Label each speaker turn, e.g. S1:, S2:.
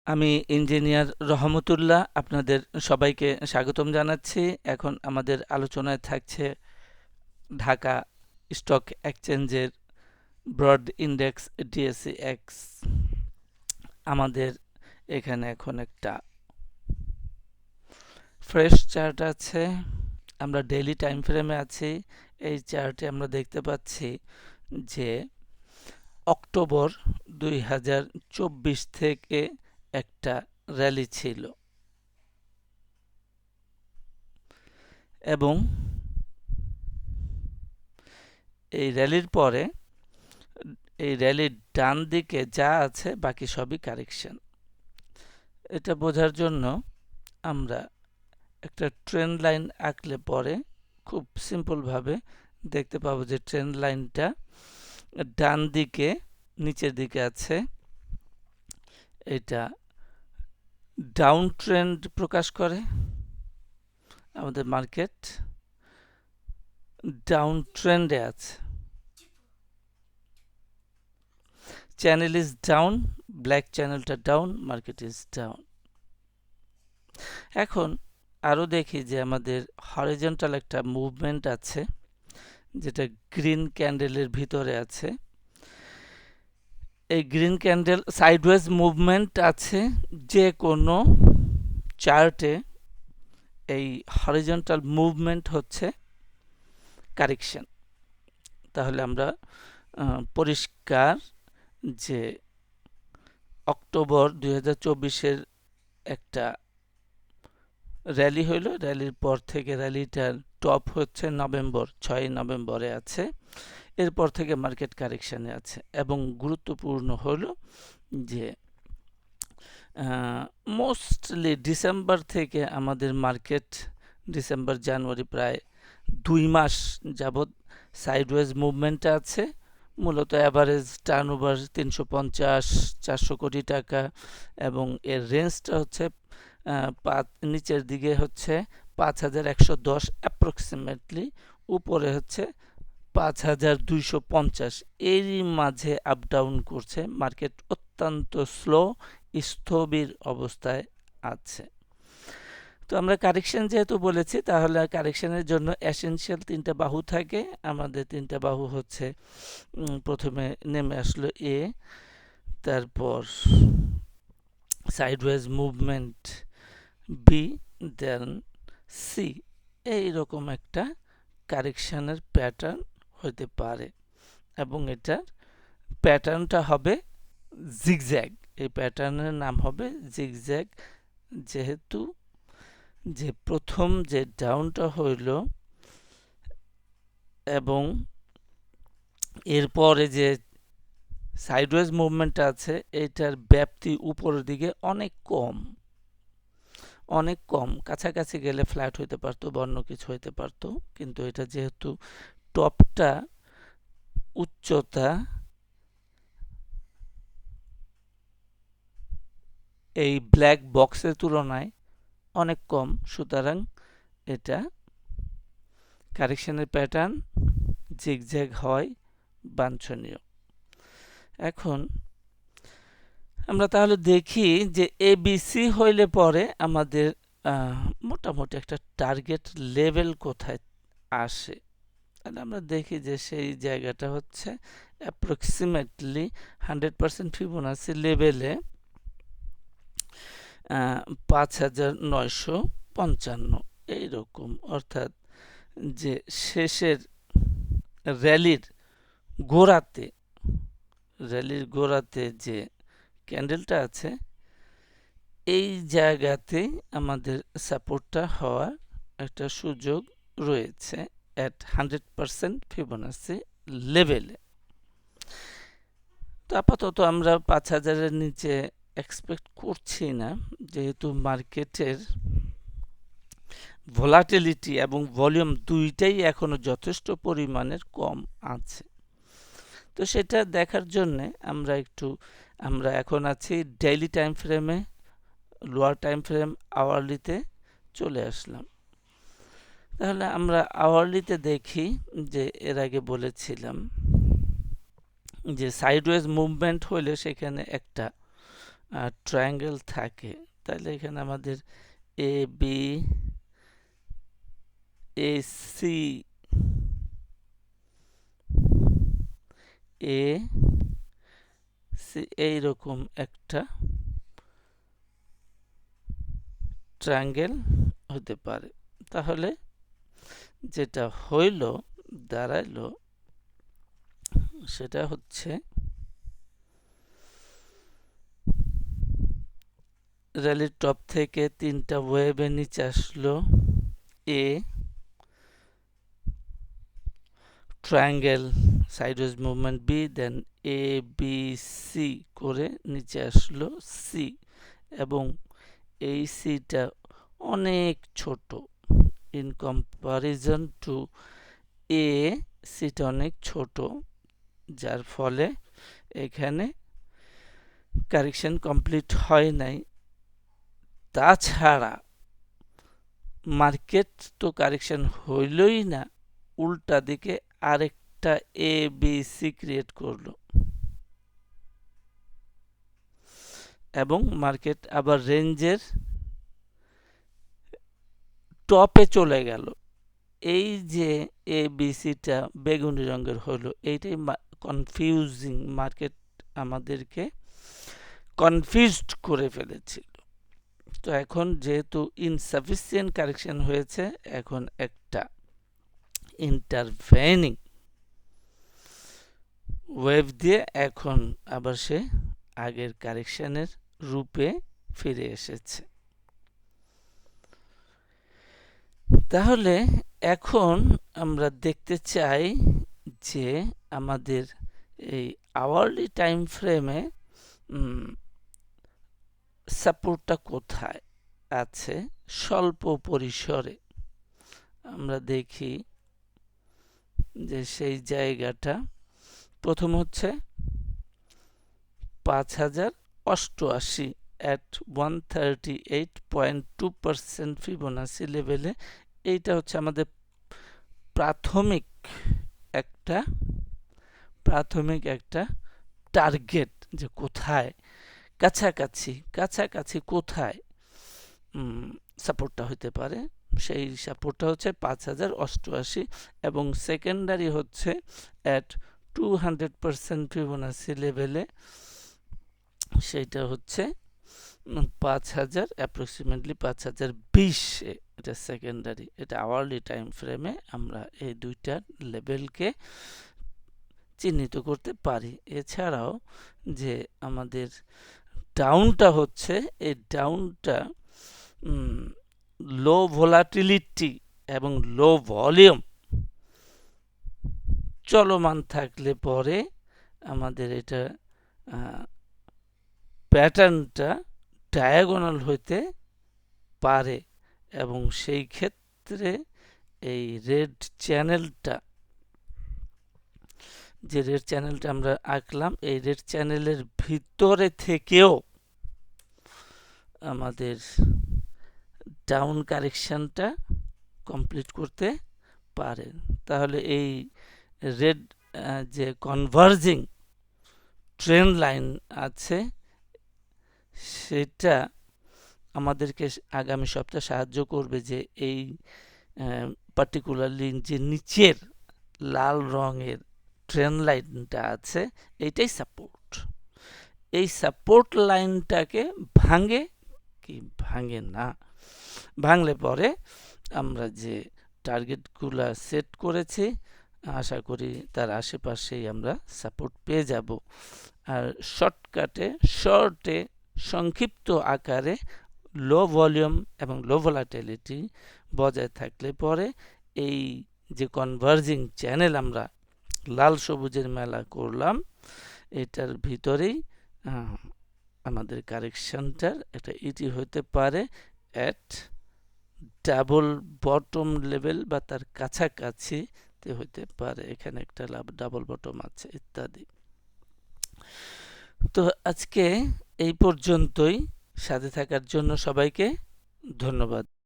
S1: আমি ইঞ্জিনিয়ার রহমতুল্লাহ আপনাদের সবাইকে স্বাগতম জানাচ্ছি। এখন আমাদের আলোচনায় থাকছে ঢাকা স্টক এক্সচেঞ্জের ব্রড ইন্ডেক্স ডিএসই এক্স। আমাদের এখানে এখন একটা ফ্রেশ চার্ট আছে। আমরা ডেইলি টাইম ফ্রেমে আছি। এই চার্টে আমরা দেখতে পাচ্ছি যে অক্টোবর 2024 থেকে একটা র্যালি ছিল এবং এই র্যালির পরে এই র্যালির ডান দিকে যা আছে বাকি সবই কারেকশন। এটা বোঝার জন্য আমরা একটা ট্রেন্ড লাইন আঁকলে পরে খুব সিম্পলভাবে দেখতে পাবো যে ট্রেন্ড লাইনটা ডান দিকে নিচের দিকে আছে। এটা ডাউন ট্রেন্ড প্রকাশ করে। আমাদের মার্কেট ডাউন ট্রেন্ডে আছে। চ্যানেল ইজ ডাউন, ব্ল্যাক চ্যানেলটা ডাউন, মার্কেট ইজ ডাউন। এখন আরও দেখি যে আমাদের হরিজন্টাল একটা মুভমেন্ট আছে যেটা গ্রিন ক্যান্ডেলের ভিতরে আছে। এই গ্রিন ক্যান্ডেল সাইডওয়েজ মুভমেন্ট আছে। যে কোনো চার্টে এই হরিজন্টাল মুভমেন্ট হচ্ছে কারেকশন। তাহলে আমরা পরিষ্কার যে অক্টোবর 2024-এর একটা র্যালি হইল। র্যালির পর থেকে র্যালিটার টপ হচ্ছে নভেম্বর, 6 নভেম্বরে আছে। এরপর থেকে মার্কেট কারেকশানে আছে এবং গুরুত্বপূর্ণ হলো যে মোস্টলি ডিসেম্বর থেকে আমাদের মার্কেট ডিসেম্বর জানুয়ারি প্রায় 2 মাস যাবৎ সাইডওয়েজ মুভমেন্টে আছে। মূলত অ্যাভারেজ টার্নওভার 350-400 কোটি টাকা এবং এর রেঞ্জটা হচ্ছে নিচের দিকে হচ্ছে 5110 অ্যাপ্রক্সিমেটলি, উপরে হচ্ছে 5250। এরই মাঝে আপ ডাউন করছে। মার্কেট অত্যন্ত স্লো, স্থবির অবস্থায় আছে। তো আমরা কারেকশন যেহেতু বলেছি, তাহলে কারেকশনের জন্য এসেনশিয়াল 3টা বাহু থাকে। আমাদের 3টা বাহু হচ্ছে প্রথমে নেমে আসলো এ, তারপর সাইডওয়েজ মুভমেন্ট বি, দেন সি। এইরকম একটা কারেকশনের প্যাটার্ন হতে পারে এবং এটার প্যাটার্নটা হবে জিগজ্যাগ। এই প্যাটার্নের নাম হবে জিগজ্যাগ, যেহেতু যে প্রথম যে ডাউনটা হইল এবং এরপরে যে সাইডওয়েজ মুভমেন্ট আছে, এটার ব্যাপ্তি উপরের দিকে অনেক কম, অনেক কম। কাছাকাছি গেলে ফ্ল্যাট হইতে পারতো বা অন্য কিছু হইতে পারতো, কিন্তু এটা যেহেতু টপটা উচ্চতা এই ব্ল্যাক বক্সের তুলনায় অনেক কম, সুতরাং এটা কারেকশনের প্যাটার্ন জিগজ্যাগ হয় বাঞ্ছনীয়। এখন আমরা তাহলে দেখি যে এবিসি হইলে পরে আমাদের মোটামুটি একটা টার্গেট লেভেল কোথায় আসে। তাহলে আমরা দেখি যে সেই জায়গাটা হচ্ছে অ্যাপ্রক্সিমেটলি 100% ফিবোনাসি লেভেলে 5955 এইরকম। অর্থাৎ যে শেষের র্যালির গোড়াতে যে ক্যান্ডেলটা আছে, এই জায়গাতে আমাদের সাপোর্টটা হওয়ার একটা সুযোগ রয়েছে অ্যাট 100% ফিবোনাসি লেভেলে। তো আপাতত আমরা 5000-এর নিচে এক্সপেক্ট করছি না, যেহেতু মার্কেটের ভোলাটিলিটি এবং ভলিউম দুইটাই এখনো যথেষ্ট পরিমাণের কম আছে। তো সেটা দেখার জন্য আমরা এখন আছি ডেইলি টাইম ফ্রেমে, লোয়ার টাইম ফ্রেম আওয়ারলিতে চলে আসলাম। তাহলে আমরা আওয়ারলিতে দেখি যে এর আগে বলেছিলাম যে সাইডওয়েজ মুভমেন্ট হলে সেখানে একটা ট্রায়াঙ্গেল থাকে, তাহলে এখানে আমাদের A B A C A C এইরকম একটা ট্রায়াঙ্গেল হতে পারে। তাহলে যেটা হইল দাঁড়াইলো সেটা হচ্ছে র্যালির টপ থেকে 3টা ওয়েভে নিচে আসলো, A triangle sideways movement B, then A B C করে নিচে আসলো সি, এবং এই সিটা অনেক ছোট ইন কম্পারিজন টু এ, সিটা অনেক ছোট, যার ফলে এখানে কারেকশন কমপ্লিট হয় নাই। তাছাড়া মার্কেট তো কারেকশন হইলই না, উল্টা দিকে আরেকটা এ বি সি ক্রিয়েট করলো এবং মার্কেট আবার রেঞ্জের টপে চলে গেল। এই যে এ বি সিটা বেগুনি রঙের হলো, এইটাই কনফিউজিং, মার্কেট আমাদেরকে কনফিউজড করে ফেলেছিল। তো এখন যেহেতু ইনসাফিসিয়েন্ট কারেকশন হয়েছে, এখন একটা ইন্টারভেনিং ওয়েভ দিয়ে এখন আবার সে আগের কারেকশনের রূপে ফিরে এসেছে। তাহলে এখন আমরা দেখতে চাই যে আমাদের এই আওয়ারলি টাইম ফ্রেমে সাপোর্টটা কোথায় আছে স্বল্প পরিসরে। আমরা দেখি যে সেই জায়গাটা প্রথম হচ্ছে 5088 at 138.2% ফিবোনাসি লেভেলে। এইটা হচ্ছে আমাদের প্রাথমিক একটা টার্গেট, যে কোথায় কাছাকাছি কোথায় সাপোর্টটা হতে পারে। সেই সাপোর্টটা হচ্ছে 5088 এবং সেকেন্ডারি হচ্ছে অ্যাট 200% ফিবোনাসি লেভেলে, সেইটা হচ্ছে 5000 অ্যাপ্রক্সিমেটলি 5020, এটা সেকেন্ডারি। এটা আওয়ারলি টাইম ফ্রেমে আমরা এই দুইটা লেভেলকে চিহ্নিত করতে পারি। এছাড়াও যে আমাদের ডাউনটা হচ্ছে, এই ডাউনটা লো ভোলাটিলিটি এবং লো ভলিউম চলমান থাকলে পরে আমাদের এটা প্যাটার্নটা ডায়াগোনাল হইতে পারে, এবং সেই ক্ষেত্রে এই রেড চ্যানেলটা, যে রেড চ্যানেলটা আমরা আঁকলাম, এই রেড চ্যানেলের ভিতরে থেকেও আমাদের ডাউন কারেকশনটা কমপ্লিট করতে পারে। তাহলে এই রেড যে কনভার্জিং ট্রেন্ড লাইন আছে, সেটা আমাদেরকে আগামী সপ্তাহে সাহায্য করবে যে এই পার্টিকুলারলি যে নিচের লাল রঙের ট্রেন্ড লাইনটা আছে, এইটাই সাপোর্ট। এই সাপোর্ট লাইনটাকে ভাঙে কি ভাঙে না, ভাঙলে পরে আমরা যে টার্গেটগুলো সেট করেছি আশা করি তার আশেপাশেই আমরা সাপোর্ট পেয়ে যাব। আর শর্টে সংক্ষিপ্ত আকারে লো ভলিউম এবং লো ভলাটিলিটি বজায় থাকলে পরে এই যে কনভার্জিং চ্যানেল আমরা লাল সবুজের মেলা করলাম, এটার ভিতরেই আমাদের কারেকশনটার একটা ইটি হতে পারে অ্যাট ডাবল বটম লেভেল বা তার কাছাকাছি হতে পারে। এখানে একটা ডাবল বটম আছে ইত্যাদি। তো আজকে এই পর্যন্তই। সাথে থাকার জন্য সবাইকে ধন্যবাদ।